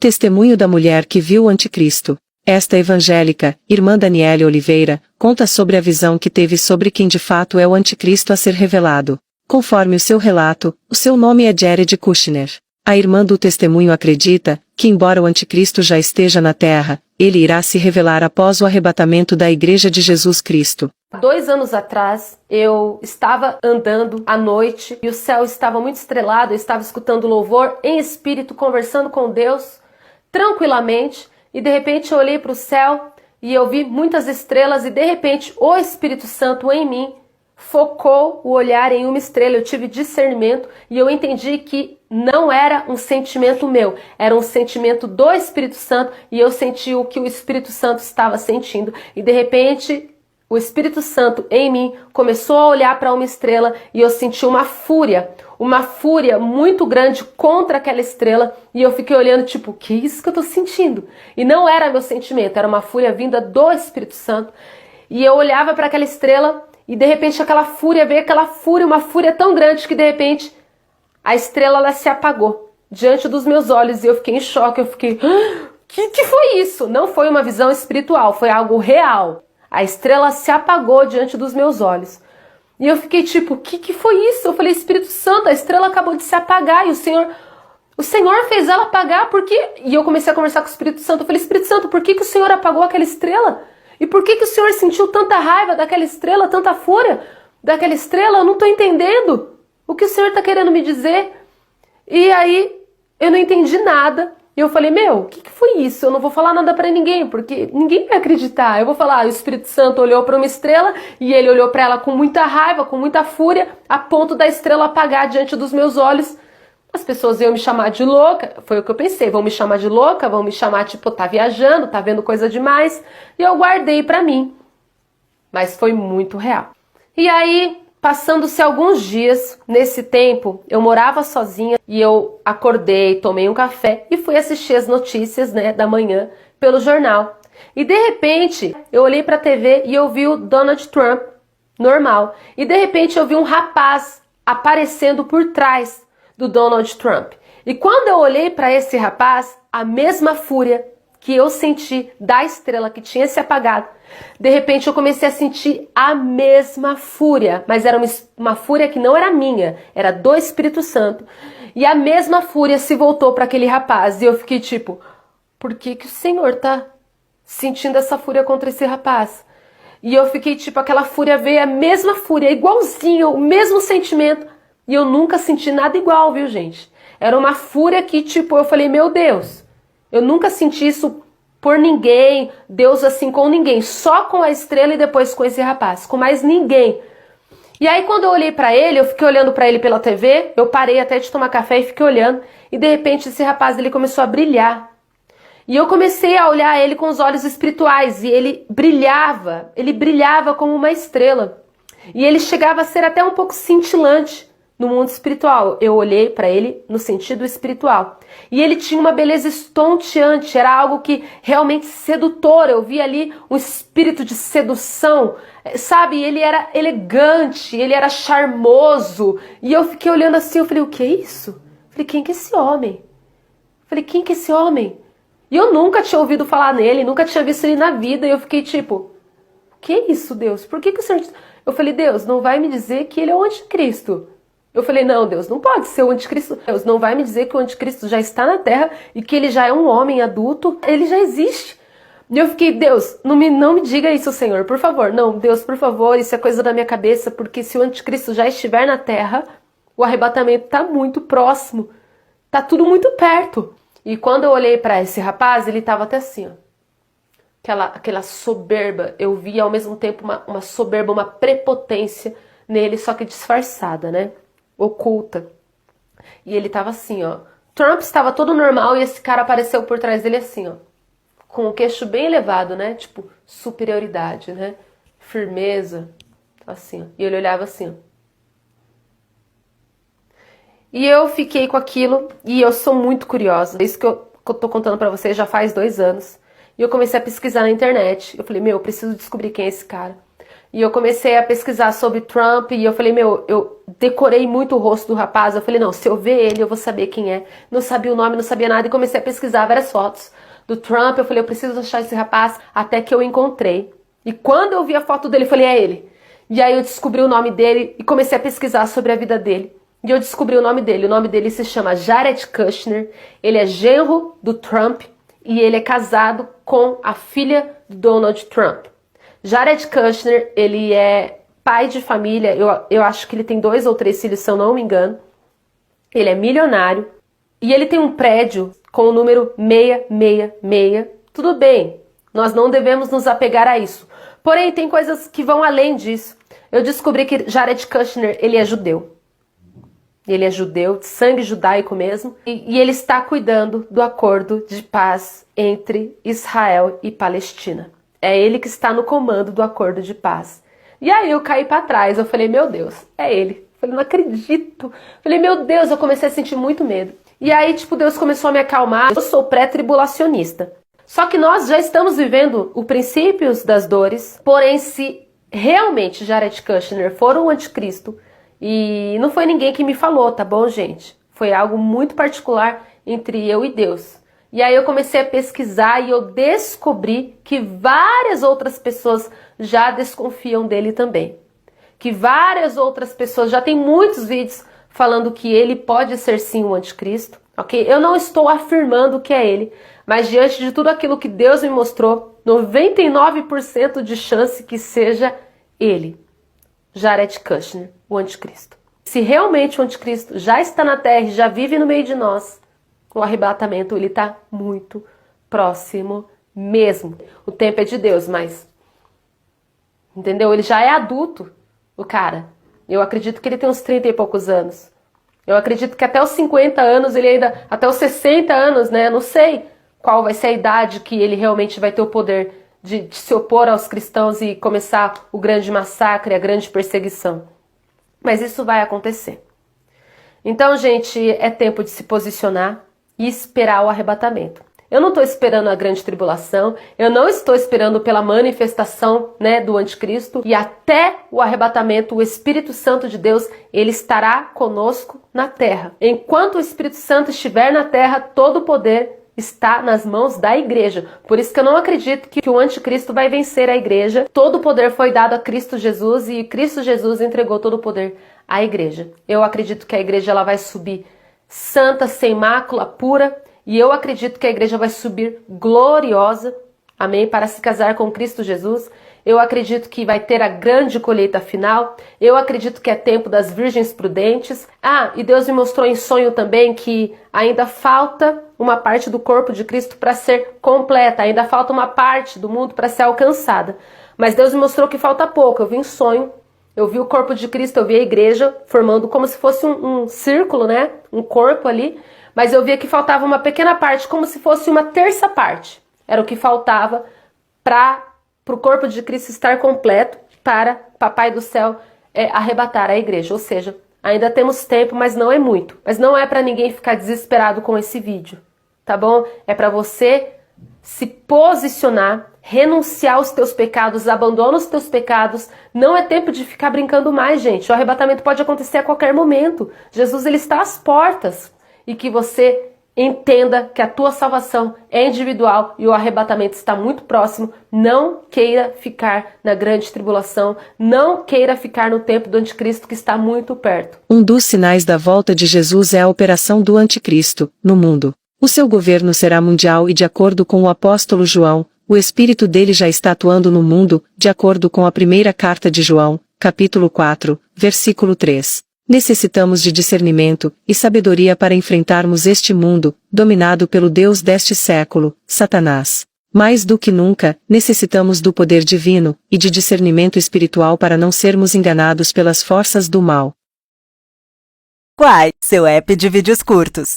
Testemunho da mulher que viu o anticristo. Esta evangélica, irmã Daniele Oliveira, conta sobre a visão que teve sobre quem de fato é o anticristo a ser revelado. Conforme o seu relato, o seu nome é Jared Kushner. A irmã do testemunho acredita que, embora o anticristo já esteja na terra, ele irá se revelar após o arrebatamento da Igreja de Jesus Cristo. 2 anos atrás, eu estava andando à noite e o céu estava muito estrelado, eu estava escutando louvor em espírito, conversando com Deus, tranquilamente, e de repente eu olhei para o céu e eu vi muitas estrelas e de repente o Espírito Santo em mim focou o olhar em uma estrela. Eu tive discernimento e eu entendi que não era um sentimento meu, era um sentimento do Espírito Santo e eu senti o que o Espírito Santo estava sentindo. E de repente o Espírito Santo em mim começou a olhar para uma estrela e eu senti uma fúria muito grande contra aquela estrela e eu fiquei olhando tipo, que é isso que eu tô sentindo? E não era meu sentimento, era uma fúria vinda do Espírito Santo. E eu olhava para aquela estrela e de repente aquela fúria veio, uma fúria tão grande que de repente a estrela ela se apagou diante dos meus olhos e eu fiquei em choque, eu fiquei, que foi isso? Não foi uma visão espiritual, foi algo real. A estrela se apagou diante dos meus olhos. E eu fiquei tipo, que foi isso? Eu falei, Espírito Santo, a estrela acabou de se apagar e o Senhor fez ela apagar, por quê? E eu comecei a conversar com o Espírito Santo. Eu falei, Espírito Santo, por que o Senhor apagou aquela estrela? E por que o Senhor sentiu tanta raiva daquela estrela, tanta fúria daquela estrela? Eu não estou entendendo o que o Senhor está querendo me dizer. E aí eu não entendi nada. E eu falei, o que foi isso? Eu não vou falar nada pra ninguém, porque ninguém vai acreditar. Eu vou falar, o Espírito Santo olhou para uma estrela e ele olhou para ela com muita raiva, com muita fúria, a ponto da estrela apagar diante dos meus olhos. As pessoas iam me chamar de louca, foi o que eu pensei, vão me chamar de louca, vão me chamar tipo, tá viajando, tá vendo coisa demais. E eu guardei pra mim. Mas foi muito real. E aí, passando-se alguns dias, nesse tempo, eu morava sozinha e eu acordei, tomei um café e fui assistir as notícias, da manhã pelo jornal. E de repente, eu olhei para a TV e eu vi o Donald Trump, normal. E de repente eu vi um rapaz aparecendo por trás do Donald Trump. E quando eu olhei para esse rapaz, a mesma fúria que eu senti da estrela que tinha se apagado, de repente eu comecei a sentir a mesma fúria, mas era uma fúria que não era minha, era do Espírito Santo. E a mesma fúria se voltou para aquele rapaz e eu fiquei tipo, por que o Senhor tá sentindo essa fúria contra esse rapaz? E eu fiquei tipo, aquela fúria veio, a mesma fúria, igualzinho, o mesmo sentimento. E eu nunca senti nada igual, viu, gente? Era uma fúria que tipo, eu falei, meu Deus, eu nunca senti isso por ninguém, Deus assim com ninguém, só com a estrela e depois com esse rapaz, com mais ninguém. E aí quando eu olhei pra ele, eu fiquei olhando pra ele pela TV, eu parei até de tomar café e fiquei olhando, e de repente esse rapaz ele começou a brilhar. E eu comecei a olhar ele com os olhos espirituais, e ele brilhava como uma estrela. E ele chegava a ser até um pouco cintilante no mundo espiritual. Eu olhei para ele no sentido espiritual. E ele tinha uma beleza estonteante, era algo que realmente sedutor. Eu vi ali um espírito de sedução, sabe? Ele era elegante, ele era charmoso. E eu fiquei olhando assim, eu falei, o que é isso? Eu falei, quem que é esse homem? Eu falei, quem que é esse homem? E eu nunca tinha ouvido falar nele, nunca tinha visto ele na vida. E eu fiquei tipo, o que é isso, Deus? Por que o Senhor... Eu falei, Deus, não vai me dizer que ele é o anticristo. Eu falei, não, Deus, não pode ser o anticristo. Deus não vai me dizer que o anticristo já está na terra e que ele já é um homem adulto. Ele já existe. E eu fiquei, Deus, não me diga isso, Senhor, por favor. Não, Deus, por favor, isso é coisa da minha cabeça, porque se o anticristo já estiver na terra, o arrebatamento está muito próximo. Está tudo muito perto. E quando eu olhei para esse rapaz, ele estava até assim, ó. Aquela soberba. Eu vi ao mesmo tempo uma soberba, uma prepotência nele, só que disfarçada, né? Oculta. E ele tava assim, ó. Trump estava todo normal e esse cara apareceu por trás dele assim, ó. Com o queixo bem elevado, né? Tipo, superioridade, né? Firmeza. Assim, ó. E ele olhava assim, ó. E eu fiquei com aquilo e eu sou muito curiosa. Isso que eu tô contando pra vocês já faz 2 anos. E eu comecei a pesquisar na internet. Eu falei, eu preciso descobrir quem é esse cara. E eu comecei a pesquisar sobre Trump e eu falei, eu decorei muito o rosto do rapaz. Eu falei, não, se eu ver ele, eu vou saber quem é. Não sabia o nome, não sabia nada e comecei a pesquisar várias fotos do Trump. Eu falei, eu preciso achar esse rapaz, até que eu encontrei. E quando eu vi a foto dele, eu falei, é ele. E aí eu descobri o nome dele e comecei a pesquisar sobre a vida dele. E eu descobri o nome dele. O nome dele se chama Jared Kushner. Ele é genro do Trump e ele é casado com a filha do Donald Trump. Jared Kushner, ele é pai de família, eu acho que ele tem 2 ou 3 filhos, se eu não me engano. Ele é milionário e ele tem um prédio com o número 666. Tudo bem, nós não devemos nos apegar a isso. Porém, tem coisas que vão além disso. Eu descobri que Jared Kushner, ele é judeu. Ele é judeu, de sangue judaico mesmo, e ele está cuidando do acordo de paz entre Israel e Palestina. É ele que está no comando do acordo de paz. E aí eu caí para trás, eu falei, meu Deus, é ele. Eu falei, não acredito. Eu falei, meu Deus, eu comecei a sentir muito medo. E aí, Deus começou a me acalmar. Eu sou pré-tribulacionista. Só que nós já estamos vivendo os princípios das dores, porém, se realmente Jared Kushner for o anticristo, e não foi ninguém que me falou, tá bom, gente? Foi algo muito particular entre eu e Deus. E aí eu comecei a pesquisar e eu descobri que várias outras pessoas já desconfiam dele também. Que várias outras pessoas, já tem muitos vídeos falando que ele pode ser sim o anticristo, ok? Eu não estou afirmando que é ele, mas diante de tudo aquilo que Deus me mostrou, 99% de chance que seja ele, Jared Kushner, o anticristo. Se realmente o anticristo já está na terra e já vive no meio de nós, o arrebatamento ele está muito próximo mesmo. O tempo é de Deus, mas entendeu? Ele já é adulto, o cara. Eu acredito que ele tem uns 30 e poucos anos. Eu acredito que até os 50 anos, ele ainda, até os 60 anos, né? Não sei qual vai ser a idade que ele realmente vai ter o poder de se opor aos cristãos e começar o grande massacre, a grande perseguição. Mas isso vai acontecer. Então, gente, é tempo de se posicionar e esperar o arrebatamento. Eu não estou esperando a grande tribulação, eu não estou esperando pela manifestação, né, do anticristo, e até o arrebatamento, o Espírito Santo de Deus, ele estará conosco na terra. Enquanto o Espírito Santo estiver na terra, todo o poder está nas mãos da igreja. Por isso que eu não acredito que o anticristo vai vencer a igreja. Todo o poder foi dado a Cristo Jesus e Cristo Jesus entregou todo o poder à igreja. Eu acredito que a igreja ela vai subir santa, sem mácula, pura, e eu acredito que a igreja vai subir gloriosa, amém, para se casar com Cristo Jesus. Eu acredito que vai ter a grande colheita final. Eu acredito que é tempo das virgens prudentes. E Deus me mostrou em sonho também que ainda falta uma parte do corpo de Cristo para ser completa. Ainda falta uma parte do mundo para ser alcançada. Mas Deus me mostrou que falta pouco. Eu vi em sonho. Eu vi o corpo de Cristo, eu vi a igreja formando como se fosse um círculo, né? Um corpo ali. Mas eu via que faltava uma pequena parte, como se fosse uma terça parte. Era o que faltava para o corpo de Cristo estar completo, para Papai do Céu arrebatar a igreja. Ou seja, ainda temos tempo, mas não é muito. Mas não é para ninguém ficar desesperado com esse vídeo, tá bom? É para você se posicionar, renunciar aos teus pecados, abandona os teus pecados. Não é tempo de ficar brincando mais, gente. O arrebatamento pode acontecer a qualquer momento. Jesus ele está às portas. E que você entenda que a tua salvação é individual e o arrebatamento está muito próximo. Não queira ficar na grande tribulação, não queira ficar no tempo do anticristo que está muito perto. Um dos sinais da volta de Jesus é a operação do anticristo no mundo. O seu governo será mundial e, de acordo com o apóstolo João, o espírito dele já está atuando no mundo, de acordo com a primeira carta de João, capítulo 4, versículo 3. Necessitamos de discernimento e sabedoria para enfrentarmos este mundo, dominado pelo Deus deste século, Satanás. Mais do que nunca, necessitamos do poder divino e de discernimento espiritual para não sermos enganados pelas forças do mal. Quai, seu app de vídeos curtos.